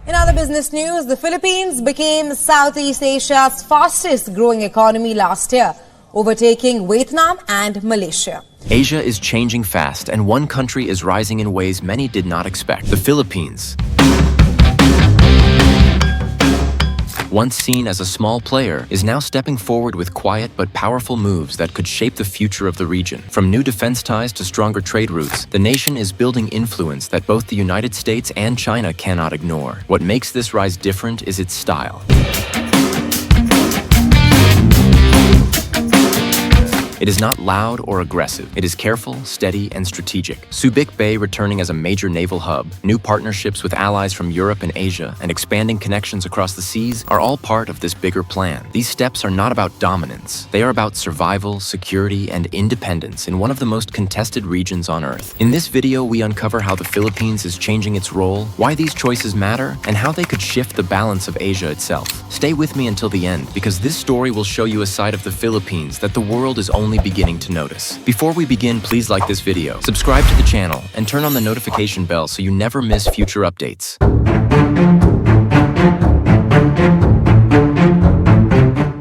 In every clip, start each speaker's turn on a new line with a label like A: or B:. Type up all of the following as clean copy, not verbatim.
A: In other business news, the Philippines became Southeast Asia's fastest growing economy last year, overtaking Vietnam and Malaysia.
B: Asia is changing fast, and one country is rising in ways many did not expect: the Philippines. Once seen as a small player, is now stepping forward with quiet but powerful moves that could shape the future of the region. From new defense ties to stronger trade routes, the nation is building influence that both the United States and China cannot ignore. What makes this rise different is its style. It is not loud or aggressive. It is careful, steady, and strategic. Subic Bay returning as a major naval hub, new partnerships with allies from Europe and Asia, and expanding connections across the seas are all part of this bigger plan. These steps are not about dominance. They are about survival, security, and independence in one of the most contested regions on Earth. In this video, we uncover how the Philippines is changing its role, why these choices matter, and how they could shift the balance of Asia itself. Stay with me until the end, because this story will show you a side of the Philippines that the world is only beginning to notice. Before we begin, please like this video, subscribe to the channel, and turn on the notification bell so you never miss future updates.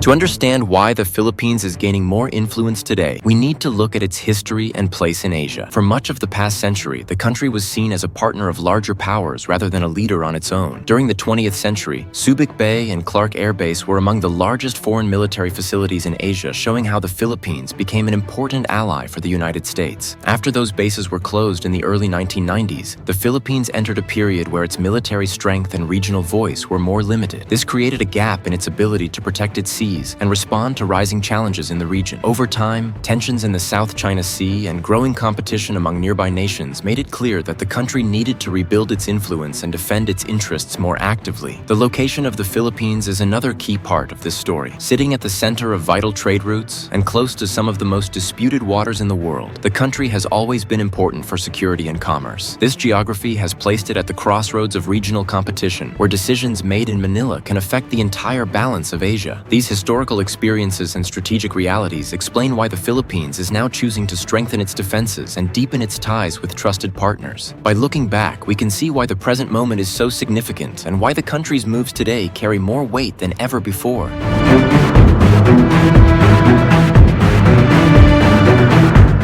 B: To understand why the Philippines is gaining more influence today, we need to look at its history and place in Asia. For much of the past century, the country was seen as a partner of larger powers rather than a leader on its own. During the 20th century, Subic Bay and Clark Air Base were among the largest foreign military facilities in Asia, showing how the Philippines became an important ally for the United States. After those bases were closed in the early 1990s, the Philippines entered a period where its military strength and regional voice were more limited. This created a gap in its ability to protect its seas and respond to rising challenges in the region. Over time, tensions in the South China Sea and growing competition among nearby nations made it clear that the country needed to rebuild its influence and defend its interests more actively. The location of the Philippines is another key part of this story. Sitting at the center of vital trade routes and close to some of the most disputed waters in the world, the country has always been important for security and commerce. This geography has placed it at the crossroads of regional competition, where decisions made in Manila can affect the entire balance of Asia. These historical experiences and strategic realities explain why the Philippines is now choosing to strengthen its defenses and deepen its ties with trusted partners. By looking back, we can see why the present moment is so significant and why the country's moves today carry more weight than ever before.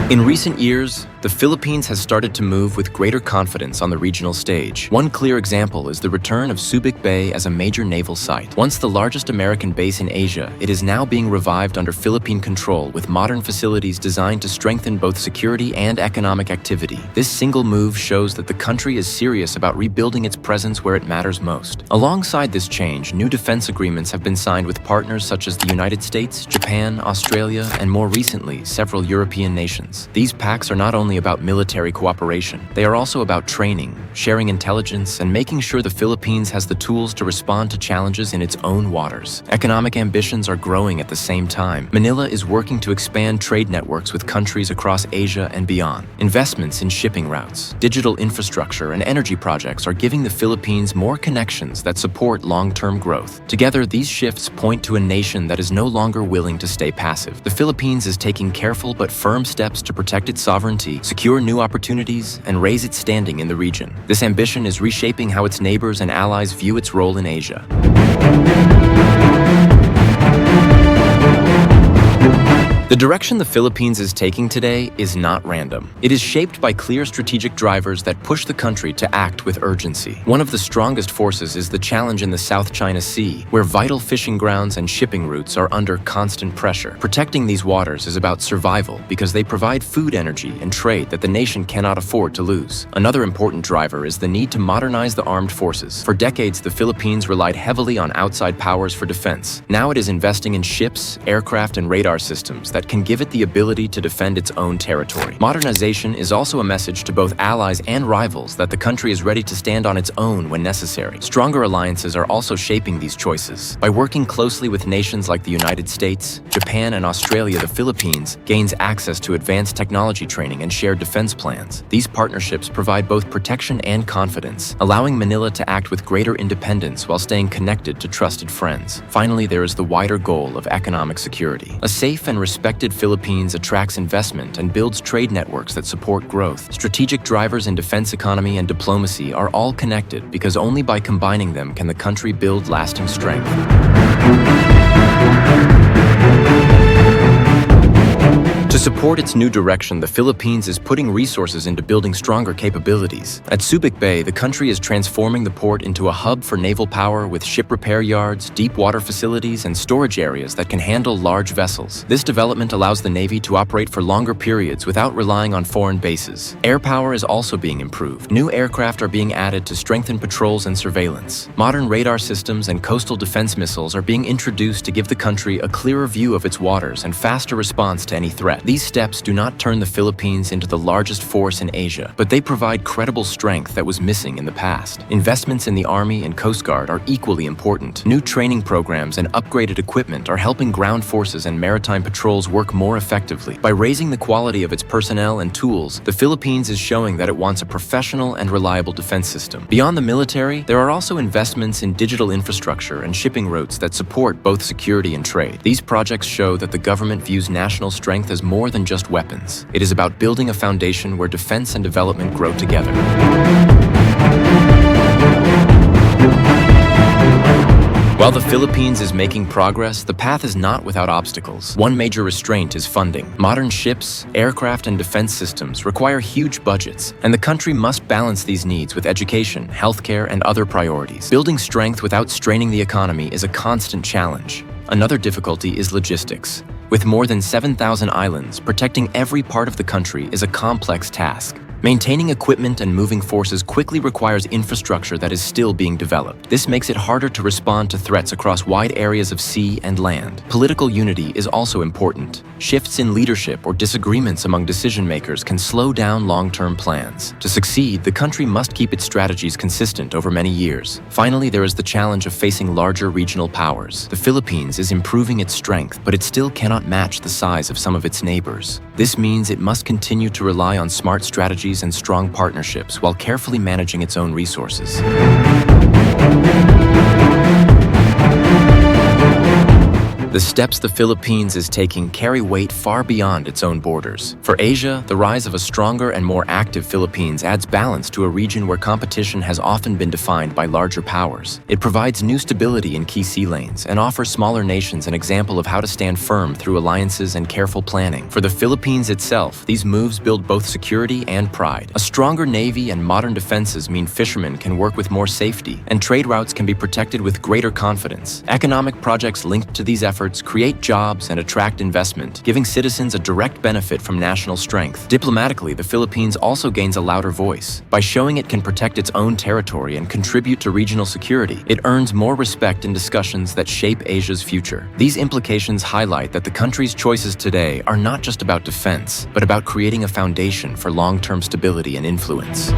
B: In recent years, the Philippines has started to move with greater confidence on the regional stage. One clear example is the return of Subic Bay as a major naval site. Once the largest American base in Asia, it is now being revived under Philippine control with modern facilities designed to strengthen both security and economic activity. This single move shows that the country is serious about rebuilding its presence where it matters most. Alongside this change, new defense agreements have been signed with partners such as the United States, Japan, Australia, and more recently, several European nations. These pacts are not only about military cooperation, they are also about training, sharing intelligence, and making sure the Philippines has the tools to respond to challenges in its own waters. Economic ambitions are growing at the same time. Manila is working to expand trade networks with countries across Asia and beyond. Investments in shipping routes, digital infrastructure, and energy projects are giving the Philippines more connections that support long-term growth. Together, these shifts point to a nation that is no longer willing to stay passive. The Philippines is taking careful but firm steps to protect its sovereignty, secure new opportunities, and raise its standing in the region. This ambition is reshaping how its neighbors and allies view its role in Asia. The direction the Philippines is taking today is not random. It is shaped by clear strategic drivers that push the country to act with urgency. One of the strongest forces is the challenge in the South China Sea, where vital fishing grounds and shipping routes are under constant pressure. Protecting these waters is about survival because they provide food, energy, and trade that the nation cannot afford to lose. Another important driver is the need to modernize the armed forces. For decades, the Philippines relied heavily on outside powers for defense. Now it is investing in ships, aircraft, and radar systems that can give it the ability to defend its own territory. Modernization is also a message to both allies and rivals that the country is ready to stand on its own when necessary. Stronger alliances are also shaping these choices. By working closely with nations like the United States, Japan, and Australia, the Philippines gains access to advanced technology training and shared defense plans. These partnerships provide both protection and confidence, allowing Manila to act with greater independence while staying connected to trusted friends. Finally, there is the wider goal of economic security. A safe and respected protected Philippines attracts investment and builds trade networks that support growth. Strategic drivers in defense economy and diplomacy are all connected because only by combining them can the country build lasting strength. To support its new direction, the Philippines is putting resources into building stronger capabilities. At Subic Bay, the country is transforming the port into a hub for naval power with ship repair yards, deep water facilities, and storage areas that can handle large vessels. This development allows the Navy to operate for longer periods without relying on foreign bases. Air power is also being improved. New aircraft are being added to strengthen patrols and surveillance. Modern radar systems and coastal defense missiles are being introduced to give the country a clearer view of its waters and faster response to any threat. These steps do not turn the Philippines into the largest force in Asia, but they provide credible strength that was missing in the past. Investments in the Army and Coast Guard are equally important. New training programs and upgraded equipment are helping ground forces and maritime patrols work more effectively. By raising the quality of its personnel and tools, the Philippines is showing that it wants a professional and reliable defense system. Beyond the military, there are also investments in digital infrastructure and shipping routes that support both security and trade. These projects show that the government views national strength as more than just weapons. It is about building a foundation where defense and development grow together. While the Philippines is making progress, the path is not without obstacles. One major restraint is funding. Modern ships, aircraft, and defense systems require huge budgets, and the country must balance these needs with education, healthcare, and other priorities. Building strength without straining the economy is a constant challenge. Another difficulty is logistics. With more than 7,000 islands, protecting every part of the country is a complex task. Maintaining equipment and moving forces quickly requires infrastructure that is still being developed. This makes it harder to respond to threats across wide areas of sea and land. Political unity is also important. Shifts in leadership or disagreements among decision-makers can slow down long-term plans. To succeed, the country must keep its strategies consistent over many years. Finally, there is the challenge of facing larger regional powers. The Philippines is improving its strength, but it still cannot match the size of some of its neighbors. This means it must continue to rely on smart strategies and strong partnerships while carefully managing its own resources. The steps the Philippines is taking carry weight far beyond its own borders. For Asia, the rise of a stronger and more active Philippines adds balance to a region where competition has often been defined by larger powers. It provides new stability in key sea lanes and offers smaller nations an example of how to stand firm through alliances and careful planning. For the Philippines itself, these moves build both security and pride. A stronger navy and modern defenses mean fishermen can work with more safety, and trade routes can be protected with greater confidence. Economic projects linked to these efforts create jobs and attract investment, giving citizens a direct benefit from national strength. Diplomatically, the Philippines also gains a louder voice. By showing it can protect its own territory and contribute to regional security, it earns more respect in discussions that shape Asia's future. These implications highlight that the country's choices today are not just about defense, but about creating a foundation for long-term stability and influence.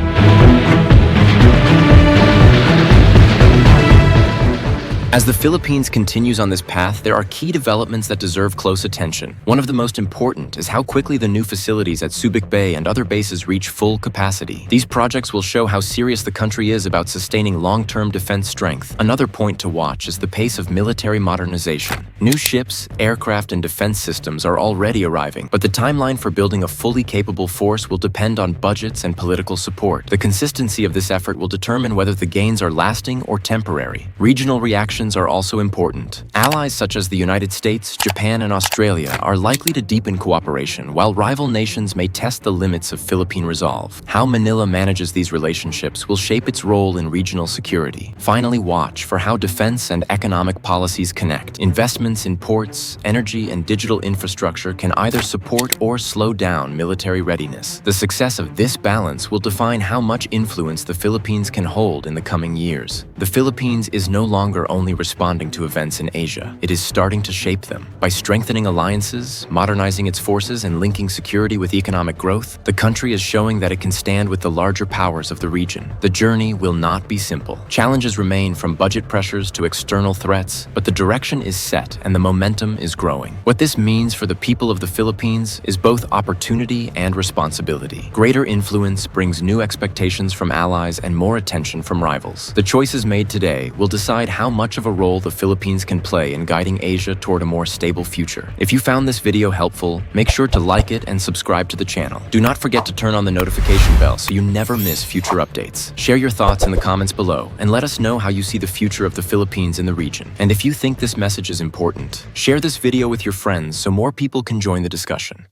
B: As the Philippines continues on this path, there are key developments that deserve close attention. One of the most important is how quickly the new facilities at Subic Bay and other bases reach full capacity. These projects will show how serious the country is about sustaining long-term defense strength. Another point to watch is the pace of military modernization. New ships, aircraft, and defense systems are already arriving, but the timeline for building a fully capable force will depend on budgets and political support. The consistency of this effort will determine whether the gains are lasting or temporary. Regional reactions are also important. Allies such as the United States, Japan, and Australia are likely to deepen cooperation, while rival nations may test the limits of Philippine resolve. How Manila manages these relationships will shape its role in regional security. Finally, watch for how defense and economic policies connect. Investments in ports, energy, and digital infrastructure can either support or slow down military readiness. The success of this balance will define how much influence the Philippines can hold in the coming years. The Philippines is no longer only responding to events in Asia. It is starting to shape them. By strengthening alliances, modernizing its forces, and linking security with economic growth, the country is showing that it can stand with the larger powers of the region. The journey will not be simple. Challenges remain, from budget pressures to external threats, but the direction is set and the momentum is growing. What this means for the people of the Philippines is both opportunity and responsibility. Greater influence brings new expectations from allies and more attention from rivals. The choices choices made today will decide how much of a role the Philippines can play in guiding Asia toward a more stable future. If you found this video helpful, make sure to like it and subscribe to the channel. Do not forget to turn on the notification bell so you never miss future updates. Share your thoughts in the comments below and let us know how you see the future of the Philippines in the region. And if you think this message is important, share this video with your friends so more people can join the discussion.